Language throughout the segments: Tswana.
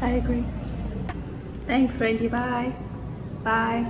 I agree. Thanks, Randy. Bye. Bye.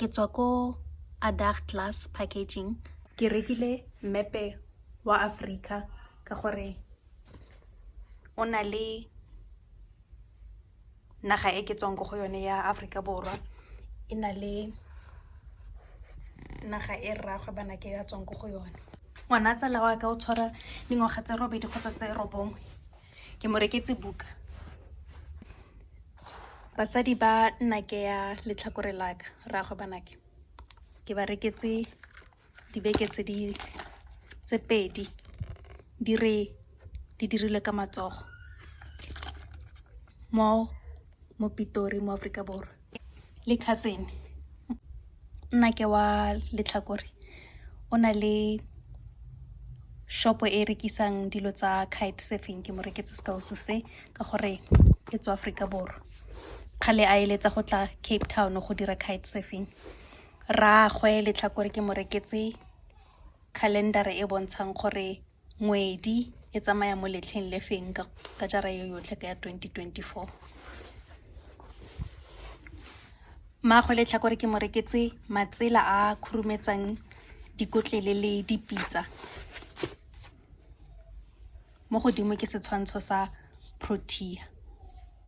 Ke tswa ko Ardargh Glass packaging. Ke rekile mepe wa Africa ka gore o na le naga e ke tswang go yone ya Africa Borwa, e na le naga e rragwe bana ke ya tswang go yone. Ngwana tsala wa ka o tshwara dingwaga tse 8 kgotsa tse 9. Ke mo reketse buka. Basadi ba nna ke ya letlhakore la ka rragwe banake ke ba reketse dibeke tse 2 di dirilwe ka matsogo mo Pitori mo Africa Borwa. Le cousin nna ke wa letlhakore o na le shopo e rekisang dilo tsa kite surfing. Ke mo reketse sekauso se ka gore ke tswa Africa Borwa. Kgale a eletsa go tla Cape Town go dira kite surfing. Rraagwe letlhakore ke mo reketse calendar e bontshang gore ngwedi e tsamaya mo letlheng le feng ka jara yo yotlhe ka ya 2024. Maagwe letlhakore ke mo reketse matsela a khurumetsang dikotlele le dipitsa. Mo godimo ke setshwantsho sa Protea.